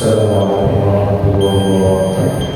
Assalamualaikum warahmatullahi wabarakatuh.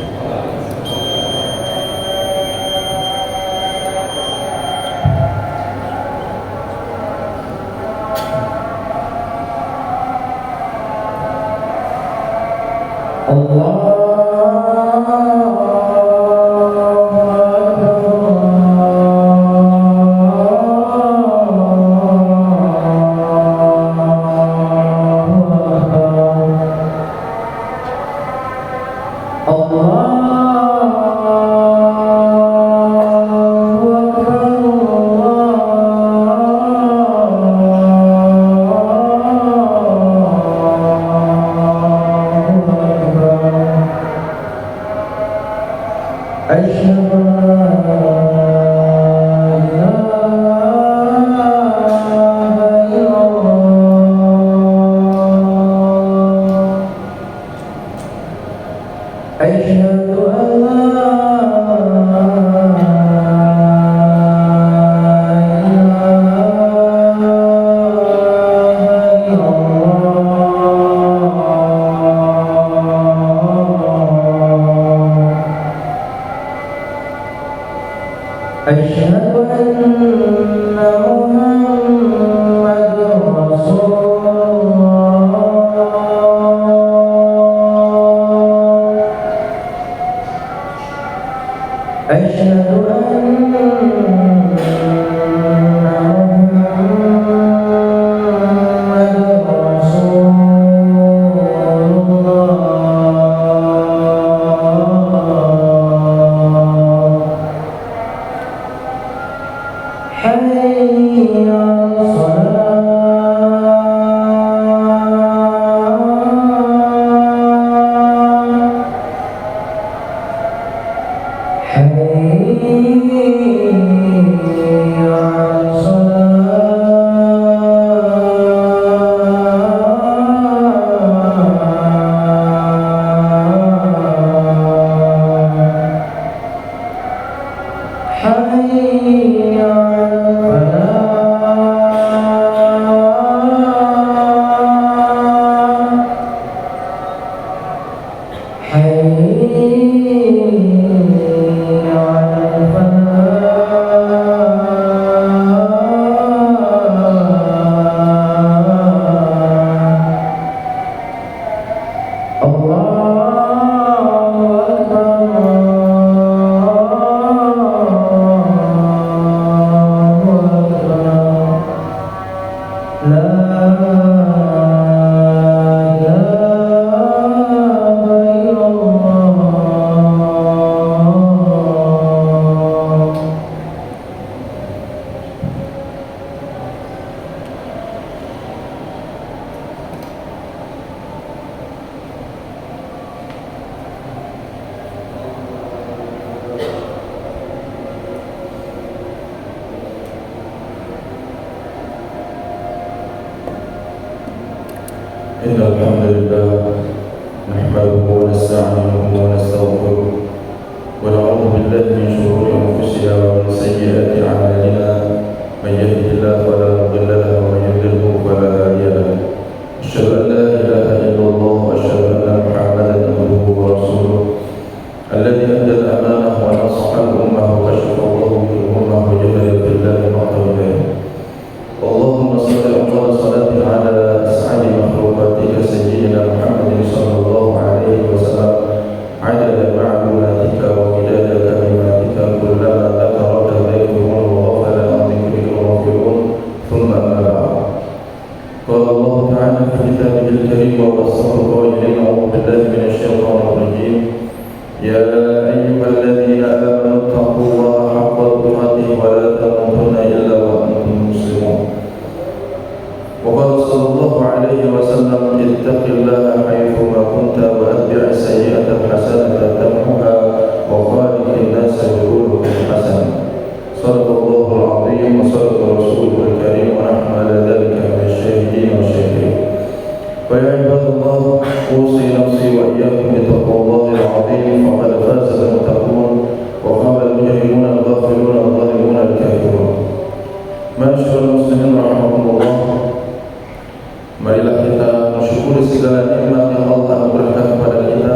Marilah kita mensyukuri segala nikmat yang Allah berikan kepada kita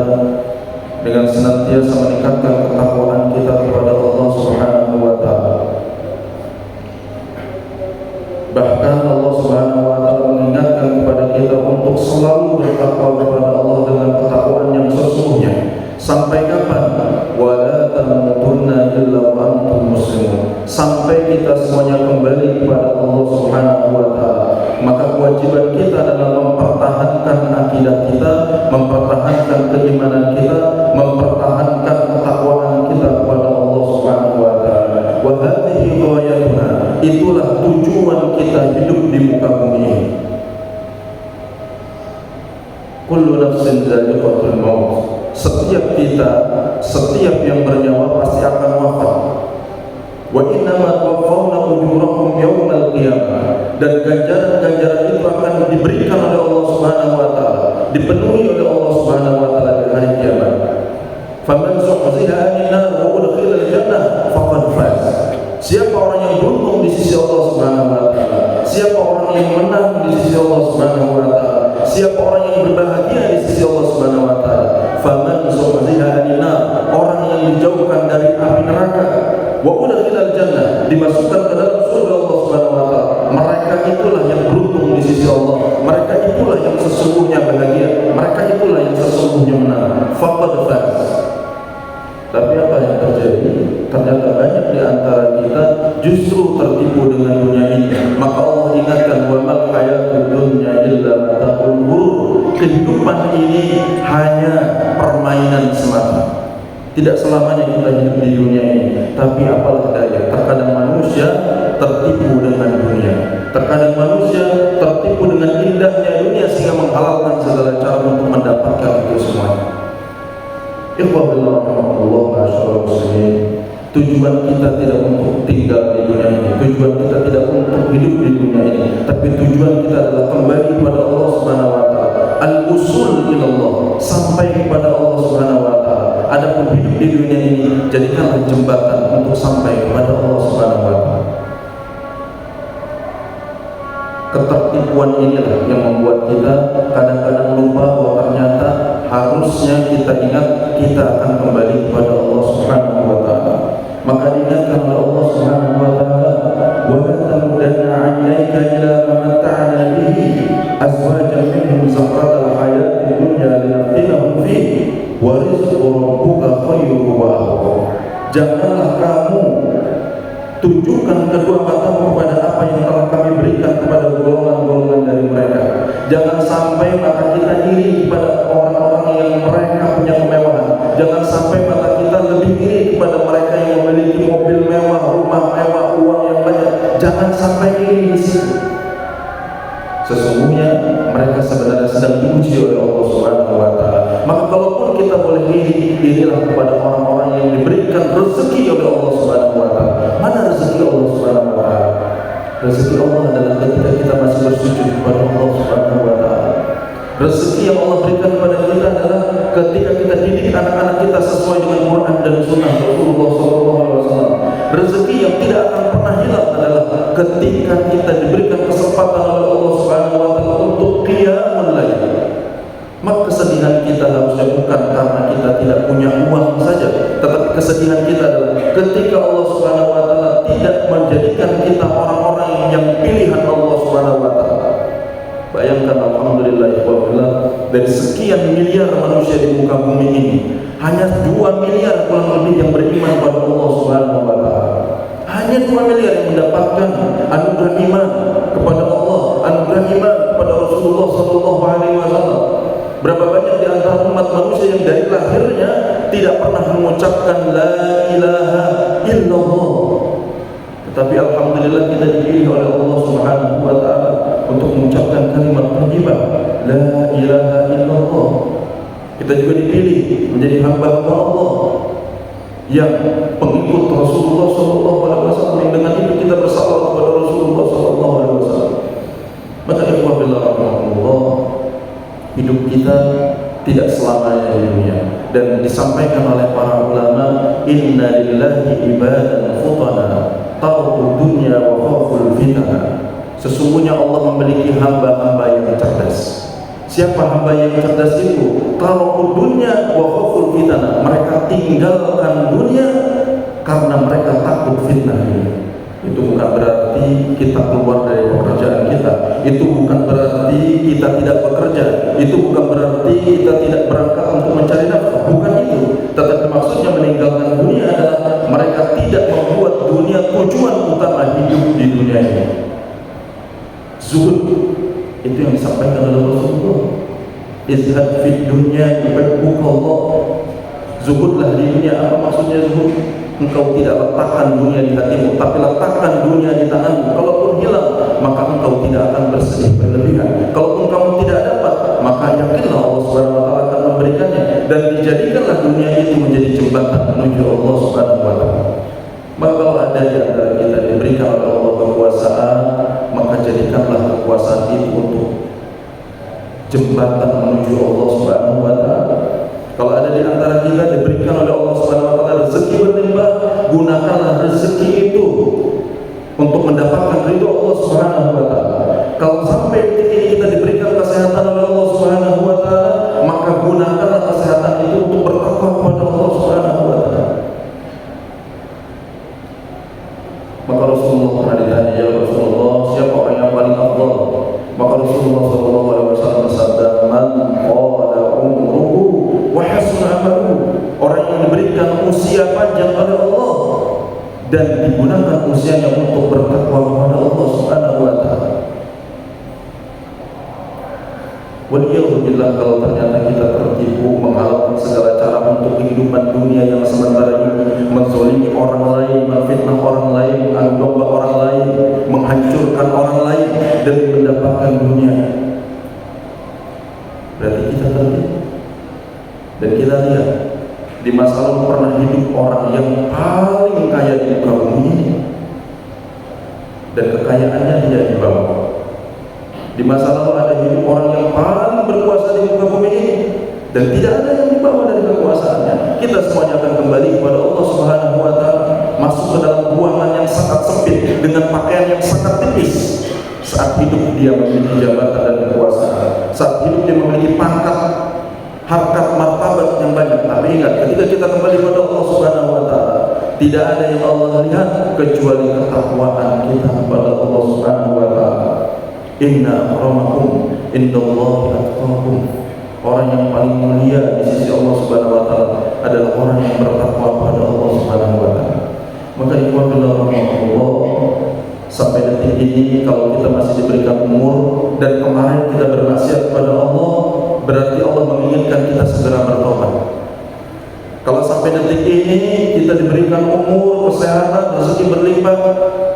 dengan senantiasa meningkatkan ketakwaan kita kepada Allah Subhanahu wa taala. Bahkan Allah Subhanahu wa taala mengingatkan kepada kita untuk selalu bertakwa kepada Allah dengan ketakwaan yang sesungguhnya. Sampai kapan? Wala tamutunna illa wa antum muslimun. Sampai kita semuanya kembali kepada Allah Subhanahu wa taala. Maka kewajiban kita adalah mempertahankan akidah kita, mempertahankan keimanan kita, mempertahankan ketakwaan kita kepada Allah Subhanahu wa taala. Wa hadhihi ghayatuna. Itulah tujuan kita hidup di muka bumi ini. Kullu nafsin dha'iqatul maut. Setiap kita, setiap yang bernyawa pasti akan wafat. Wa innama tuwaffawna ujurakum yaumal qiyamah. Dan ganjaran-ganjaran itu akan diberikan oleh Allah Subhanahu wa taala, dipenuhi oleh Allah Subhanahu wa taala di hari kiamat. Faman zuhziha 'anil nar wa udkhila al-jannah faqad faz. Siapa orang yang beruntung di sisi Allah Subhanahu wa taala? Siapa orang yang menang di sisi Allah Subhanahu wa taala? Siapa orang yang berbahagia di sisi Allah Subhanahu wa taala? Faman zuhziha 'anil nar, orang yang dijauhkan dari api neraka, wa udkhilal jannah, dimasukkan ke dalam surga Allah Subhanahu wa taala. Mereka itulah yang beruntung di sisi Allah. Mereka itulah yang sesungguhnya bahagia. Mereka itulah yang sesungguhnya menang. Faqad faz. Tapi apa yang terjadi? Ternyata banyak di antara kita justru tertipu dengan dunia ini. Maka Allah ingatkan, wa mal hayatud dunya illa mata'ul ghurur. Kehidupan ini hanya permainan semata. Tidak selamanya kita hidup di dunia ini. Tapi apalah daya, terkadang manusia tertipu dengan dunia. Terkadang manusia tertipu dengan indahnya dunia sehingga menghalalkan segala cara untuk mendapatkan itu semuanya. Ikhwahullah rahmatullah ma'asyarul muslimin. Tujuan kita tidak untuk tinggal di dunia ini, tujuan kita tidak untuk hidup di dunia ini, tapi tujuan kita adalah kembali kepada Allah Subhanahu wa taala. Al-usul ilallah, sampai kepada Allah Subhanahu wa taala. Adapun hidup di dunia ini jadikanlah jembatan untuk sampai kepada Allah Subhanahu wa taala. Ketertipuan inilah yang membuat kita kadang-kadang lupa bahwa ternyata harusnya kita ingat kita akan kembali kepada Allah Subhanahu wa taala. Maka diingatkan oleh Allah Subhanahu wa taala, wa la tamuddanna 'ainayka ila ma mata'na bihi azwajan minhum zahratal hayatid dunya linaftinahum fihi wa rizqu rabbuka khairun wa abqa. Janganlah kamu tunjukkan kedua matamu kepada apa yang telah kami berikan kepada golongan-golongan dari mereka. Jangan sampai mata kita iri kepada orang-orang yang mereka punya kemewahan. Jangan sampai mata kita lebih iri kepada mereka yang memiliki mobil mewah, rumah mewah, uang yang banyak. Jangan sampai iri di situ. Sesungguhnya mereka sebenarnya sedang diuji oleh Allah Subhanahu wa taala. Maka kalaupun kita boleh irilah kepada orang-orang yang diberikan rezeki oleh Allah Subhanahu wa taala. Mana rezeki Allah Subhanahu wa taala? Rezeki Allah adalah ketika kita masih bersujud kepada Allah Subhanahu wa taala. Rezeki yang Allah berikan kepada kita adalah ketika kita didik anak-anak kita sesuai dengan Quran dan Sunnah Rasulullah SAW. Rezeki yang tidak akan pernah hilang adalah ketika kita diberikan kesempatan oleh Allah Subhanahu wa taala untuk qiyamul lail. Maka kesedihan kita harusnya bukan karena kita tidak punya uang saja, tetapi kesedihan kita adalah ketika Allah Subhanahu wa taala tidak menjadikan kita orang-orang yang pilihan Allah Subhanahu wa taala. Bayangkan, alhamdulillah dari sekian miliar manusia di muka bumi ini, hanya 2 miliar kurang lebih yang beriman kepada Allah Subhanahu wa taala. Hanya 2 miliar yang mendapatkan anugerah iman kepada Allah, anugerah iman kepada Rasulullah sallallahu alaihi wasallam. Berapa banyak di antara umat manusia yang dari lahirnya tidak pernah mengucapkan la ilaha illallah. Tetapi alhamdulillah kita dipilih oleh Allah Subhanahu wa taala untuk mengucapkan kalimat thayyibah la ilaha illallah. Kita juga dipilih menjadi hamba-hamba Allah yang pengikut Rasulullah sallallahu alaihi wasallam. Dengan itu kita bersalawat kepada Rasulullah sallallahu alaihi wasallam. Maka ikhwah billah rahmatullah, hidup kita tidak selamanya di dunia. Dan disampaikan oleh para ulama, inna lillahi ibadan futana tarku dunya wa khaful fitnah. Sesungguhnya Allah memiliki hamba-hamba yang cerdas. Siapa hamba yang cerdas itu? Tarakul dunya wa khaful fitnah. Mereka tinggalkan dunia karena mereka takut fitnah ini. Itu bukan berarti kita keluar dari pekerjaan kita. Itu bukan berarti kita tidak bekerja. Itu bukan berarti kita tidak berangkat untuk mencari nafkah. Bukan itu. Tetapi maksudnya meninggalkan dunia adalah mereka tidak membuat dunia tujuan utama hidup di dunia ini. Zuhud itu yang disampaikan oleh Rasulullah. Izhad fid dunya yuhibbuka Allah. Zuhudlah di dunia. Apa maksudnya zuhud? Engkau tidak letakkan dunia di hatimu, tapi letakkan dunia di tanganmu. Kalaupun hilang, maka engkau tidak akan bersedih berlebihan. Kalaupun kamu tidak dapat, maka yakinlah Allah Subhanahu wa taala akan memberikannya, dan dijadikanlah dunia itu menjadi jembatan menuju Allah Subhanahu wa taala. Maka kalau ada di antara kita diberikan oleh Allah kekuasaan, maka jadikanlah kekuasaan itu untuk jembatan menuju Allah Subhanahu wa taala. Kalau ada di antara kita diberikan oleh Allah Subhanahu wa taala rezeki berlimpah, gunakanlah rezeki itu untuk mendapatkan ridho Allah Subhanahu wa taala. Kalau sampai detik ini kita diberikan kesehatan oleh Allah Subhanahu wa taala, maka gunakanlah kesehatan itu untuk bertakwa kepada Allah Subhanahu wa taala. Maka Rasulullah pernah ditanya, "Ya Rasulullah, siapa orang yang paling afdal?" Maka Rasulullah sallallahu alaihi wasallam bersabda, "Man qala umruhu wa hasuna amaluhu." Orang yang diberikan usia panjang oleh Allah dan digunakan usianya untuk bertakwa kepada Allah Subhanahu wa taala. Waliyahudillah, kalau ternyata kita tertipu menghalalkan segala cara untuk kehidupan dunia yang sementara ini, menzalimi orang lain, memfitnah orang lain, mengadu domba orang lain, menghancurkan orang lain demi mendapatkan dunia, berarti kita tertipu. Dan kita lihat di masa lalu pernah hidup orang yang paling kaya di muka bumi ini, dan kekayaannya tidak dibawa. Di masa lalu ada hidup orang yang paling berkuasa di muka bumi ini, dan tidak ada yang dibawa dari kekuasaannya. Kita semuanya akan kembali kepada Allah Subhanahu wa taala, masuk ke dalam ruangan yang sangat sempit dengan pakaian yang sangat tipis. Saat hidup dia memiliki jabatan dan kekuasaan, saat hidup dia memiliki pangkat, harkat, martabat yang banyak. Tapi ingat, ketika kita kembali kepada Allah Subhanahu wa taala, tidak ada yang Allah lihat kecuali ketakwaan kita kepada Allah Subhanahu wa taala. Inna akramakum indallahi atqakum. Orang yang paling mulia di sisi Allah Subhanahu wa taala adalah orang yang bertakwa kepada Allah Subhanahu wa taala. Maka ikhwan fillah rahimahullah, sampai detik ini kalau kita masih diberikan umur dan kemarin kita bermaksiat kepada Allah, berarti Allah menginginkan kita segera bertobat. Kalau sampai detik ini kita diberikan umur, kesehatan, rezeki berlimpah,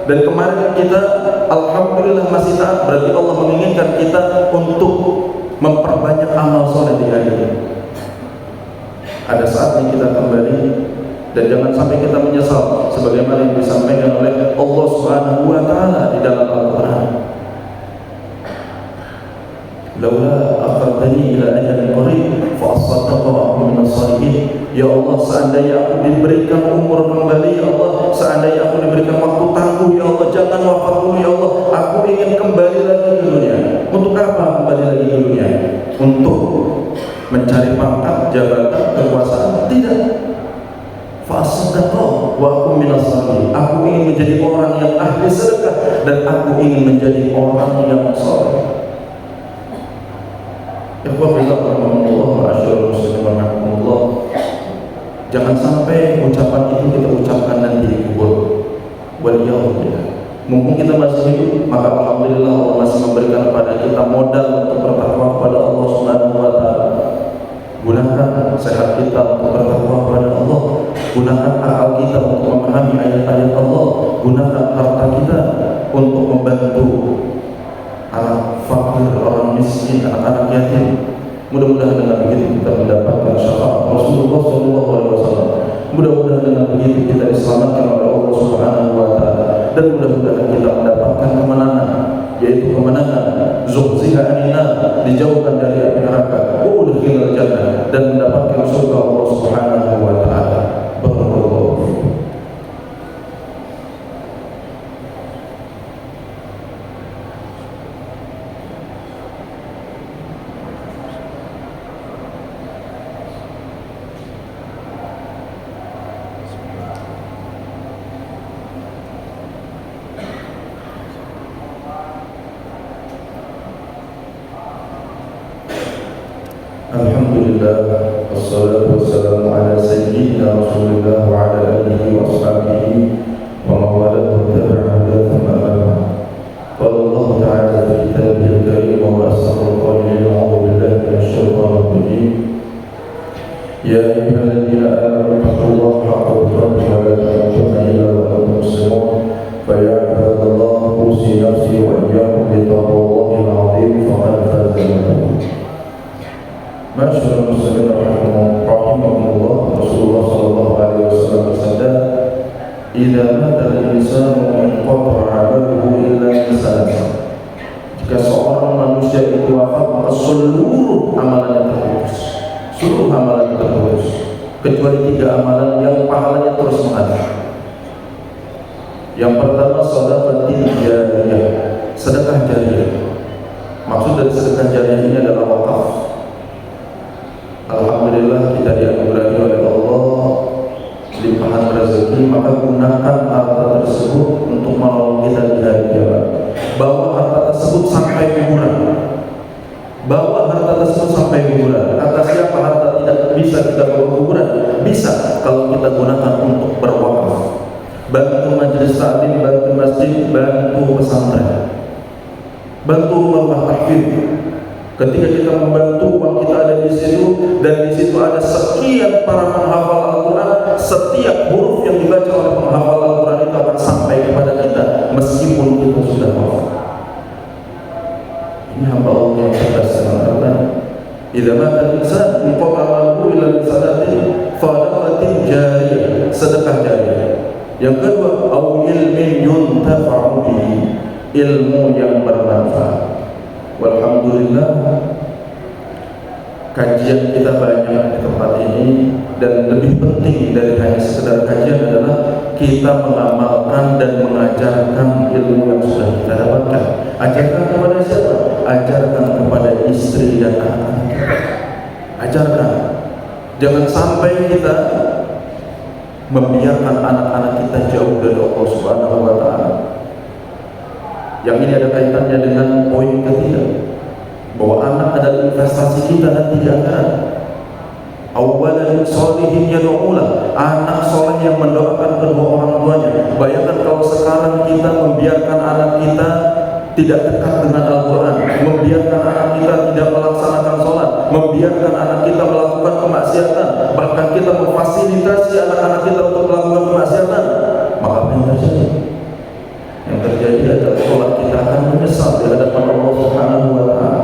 dan kemarin kita alhamdulillah masih taat, berarti Allah menginginkan kita untuk memperbanyak amal soleh di hari ini. Ada saatnya kita kembali, dan jangan sampai kita menyesal sebagaimana yang disampaikan oleh Allah Subhanahu wa taala di dalam Al-Qur'an. Laula akhartani ila ajalin qarib fa asaddaqa wa akun minas salihin. Ya Allah, seandainya aku diberikan umur kembali, ya Allah, seandainya aku diberikan waktu tangguh, ya Allah, jangan wafat dulu, ya Allah, aku ingin kembali lagi ke dunia. Untuk apa kembali lagi ke dunia? Untuk mencari pangkat, jabatan, kekuasaan? Tidak. Fa asaddaqa wa akun minas salihin. Aku ingin menjadi orang yang ahli sedekah, dan aku ingin menjadi orang yang saleh. Jangan sampai ucapan itu kita ucapkan nanti di kubur. Waliyahudillah. Mumpung kita masih hidup, maka alhamdulillah Allah masih memberikan kepada kita modal untuk bertakwa kepada Allah Subhanahu wa taala. Gunakan sehat kita untuk bertakwa kepada Allah. Gunakan akal kita untuk memahami ayat-ayat Allah. Gunakan harta kita untuk membantu anak fakir, orang miskin, anak-anak yatim. Mudah-mudahan dengan begitu kita mendapatkan syafaat Rasulullah SAW. Mudah-mudahan dengan begitu kita diselamatkan oleh Allah Subhanahu wa taala, dan mudah-mudahan kita mendapatkan kemenangan, yaitu kemenangan zuhziha anina, dijauhkan dari api neraka, udkhilal jannah, dan mendapatkan surga Allah Subhanahu wa taala. Barakallahu fiikum. Alhamdulillah, wassalatu wassalamu ala sayyidina Rasulillah wa ala alihi wa ashabihi wa mawalahu tabi'ahu thumma amma. Qala Allah ta'ala fi kitabihil karim wa asrarul qailin a'udzu billahi minasy syaithanir rajim. Ya ayyuhalladzina amanu taqullaha haqqa tuqatih wa la tamutunna illa wa antum muslimun. Fa ya ibadallah usi nafsi wa iyyakum bi taqwallahil 'azim faqad faza al-muttaqun. Masyaallah muslimin rahimahumullah. Rasulullah sallallahu alaihi wasallam bersabda, "Idza mata al-insanu inqata'a 'amaluhu illa min salas." Jika seorang manusia itu wafat, maka seluruh amalannya terputus. Seluruh amalannya terputus kecuali 3 amalan yang pahalanya terus mengalir. Yang pertama, sedekah jariyah, sedekah jariyah. Maksud dari sedekah jariyah ini adalah wakaf. Alhamdulillah kita dianugerahi oleh Allah limpahan rezeki, maka gunakan harta tersebut untuk menolong kita di hari kiamat. Bawa harta tersebut sampai kuburan. Bawa harta tersebut sampai kuburan. Kata siapa harta tidak bisa kita bawa kuburan? Bisa kalau kita gunakan untuk berwakaf. Bantu majelis taklim, bantu masjid, bantu pesantren, bantu rumah tahfidz. Ketika kita membantu, uang kita ada di situ, dan di situ ada sekian para penghafal Al-Quran. Setiap huruf yang dibaca oleh penghafal Al-Quran itu akan sampai kepada kita meskipun kita sudah wafat. Ini hamba Allah yang cerdas mengatakan, "Idza mata al-insan inqata'a 'amaluhu illa bi sadaqatin sadaqatin jariyah," sedekah jariyah. Yang kedua, au ilmin yuntafa'u bihi, ilmu yang bermanfaat. Walhamdulillah, kajian kita banyak di tempat ini, dan lebih penting dari hanya sekedar kajian adalah kita mengamalkan dan mengajarkan ilmu yang sudah kita dapatkan. Ajarkan kepada siapa? Ajarkan kepada istri dan anak-anak kita. Ajarkan. Jangan sampai kita membiarkan anak-anak kita jauh dari Allah Subhanahu wa ta'ala. Yang ini ada kaitannya dengan poin ketiga, bahwa anak adalah investasi kita nanti di akhirat. Awalan sholihin yad'ulah, anak soleh yang mendoakan kedua orang tuanya. Bayangkan kalau sekarang kita membiarkan anak kita tidak dekat dengan Al-Quran, membiarkan anak kita tidak melaksanakan sholat, membiarkan anak kita melakukan kemaksiatan, bahkan kita memfasilitasi anak-anak kita untuk melakukan kemaksiatan, maka apa yang terjadi? Yang terjadi adalah sholat kita akan menyesal di hadapan Allah Subhanahu wa ta'ala.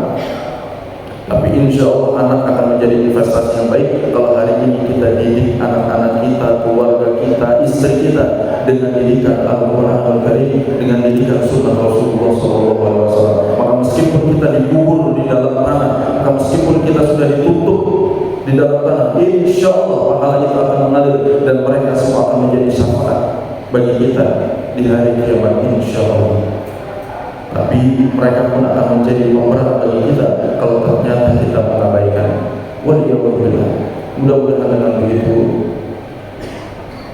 Tapi insya Allah anak akan menjadi investasi yang baik kalau hari ini kita didik anak-anak kita, keluarga kita, istri kita dengan didikan Al-Quran Al-Karim, dengan didikan sunnah Rasulullah SAW. Maka meskipun kita dikubur di dalam tanah, maka meskipun kita sudah ditutup di dalam tanah, insya Allah pahala itu akan mengalir dan mereka semua akan menjadi syafaat bagi kita di hari kiamat insya Allah. Tapi mereka pun akan menjadi pemberat bagi kita kalau ternyata kita mengabaikan. Waliyahulillah. Mudah-mudahan dengan begitu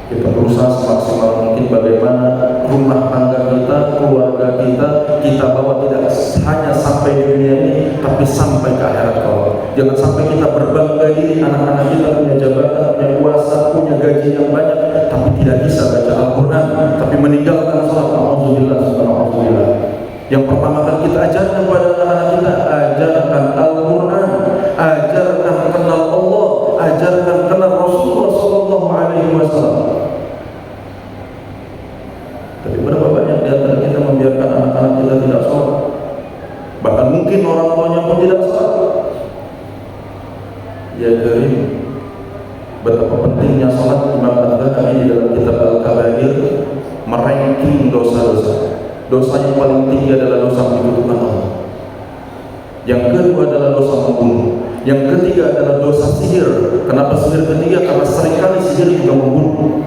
kita berusaha semaksimal mungkin bagaimana rumah tangga kita, keluarga kita, kita bawa tidak hanya sampai di dunia ini, tapi sampai ke akhirat kelak. Jangan sampai kita berbangga diri anak-anak kita punya jabatan, punya kuasa, punya gaji yang banyak, tapi tidak bisa baca Al-Quran, tapi meninggalkan sholat. Alhamdulillah, subhanallah. Yang pertama kali kita ajarkan kepada anak-anak kita, ajarkan Al-Quran, ajarkan kenal Allah, ajarkan kenal Rasulullah Sallallahu Alaihi Wasallam. Tapi berapa banyak di antara kita membiarkan anak-anak kita tidak sholat, bahkan mungkin orang tuanya pun tidak sholat. Ya Karim, betapa pentingnya sholat. Imam Al-Ghazali di dalam kitab Al-Kabair meranking dosa-dosa. Dosa yang paling tinggi adalah dosa menyekutukan Allah. Yang kedua adalah dosa membunuh. Yang ketiga adalah dosa sihir. Kenapa sihir ketiga? Karena seringkali sihir juga membunuh.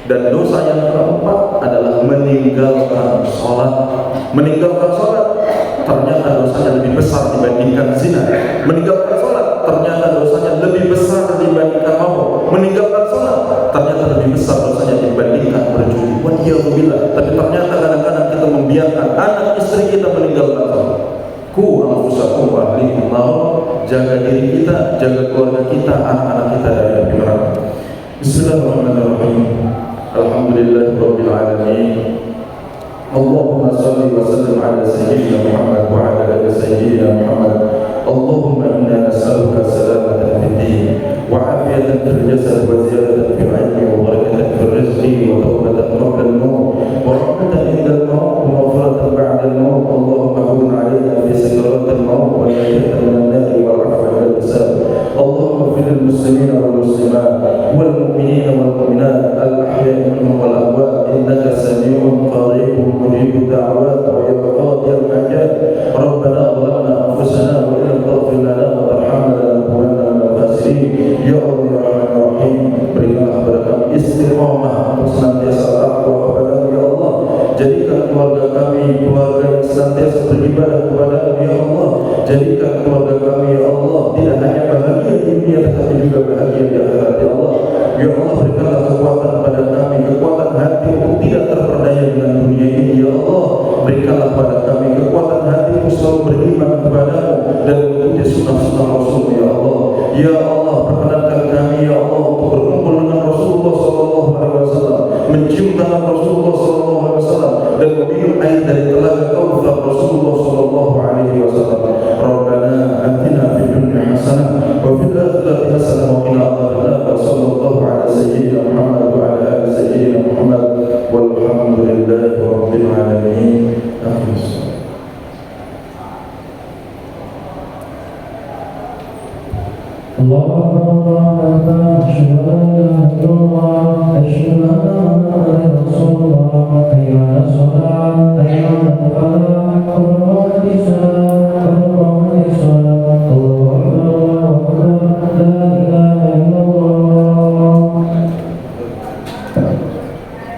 Dan dosa yang keempat adalah meninggalkan sholat. Meninggalkan sholat ternyata dosanya lebih besar dibandingkan zina. Meninggalkan sholat ternyata dosanya lebih besar dibandingkan mabuk. Meninggalkan sholat ternyata lebih besar dosanya dibandingkan berjudi. Waliyahulillah. Tapi ternyata kadang-kadang kita membiarkan anak istri kita meninggalkan sholat. Ku anfusakum wa ahlikum nar, jaga diri kita, jaga keluarga kita, anak-anak kita dari api neraka. Bismillahirrahmanirrahim. Alhamdulillahirabbil alamin. Allahumma shalli wa sallim ala sayyidina Muhammad wa ala ali sayyidina Muhammad. Allahumma inna nas'aluka salamatan fid din wa 'afiyatan fil jasad wa ziyadatan fil 'ilmi wa barakatan fil rizqi wa tawbatan qabla al-maut wa rahmatan 'inda al-maut wa maghfiratan ba'da al-maut. Allahumma hawwin 'alaina fi sakarat al-maut wa najatan min an-nar wa 'afwan min al-hisab. Allahumma ighfir lil muslimina wal muslimat wal mu'minina wal mu'minat al-ahya'i minhum wal amwat innaka samii'un qaribun mujibud da'awat wa ya qadiyal hajat. Rabbana zalamna anfusana wa illam taghfir lana wa tarhamna lanakunanna minal khasirin. Ya Allah ya Rahman ya Rahim, berikanlah kepada kami istiqamah untuk senantiasa takwa kepada-Mu ya Allah. Jadikan keluarga kami keluarga yang senantiasa beribadah kepada-Mu ya Allah. Jadikan keluarga kami ya Allah tidak hanya bahagia di dunia tetapi juga bahagia di akhirat ya Allah. Ya Allah, berikanlah kekuatan pada kami, kekuatan hati untuk tidak terperdaya dengan dunia ini ya Allah. Berikanlah pada kami kekuatan hati untuk selalu beriman kepada-Mu dan mengikuti sunnah-sunnah Rasul ya Allah. Ya Allah, perkenankan kami ya Allah untuk berkumpul dengan Rasulullah SAW, mencium tangan Rasulullah SAW dan meminum air dari telaga Kautsar Rasulullah SAW. Rabbana atina fid dunya hasanah wa fil akhirati hasanah wa qina adzabannar. Sallallahu ala sayyidina Muhammad wa ala ali sayyidina Muhammad walhamdulillahi rabbil alamin. Allahu Akbar, Allahu Akbar,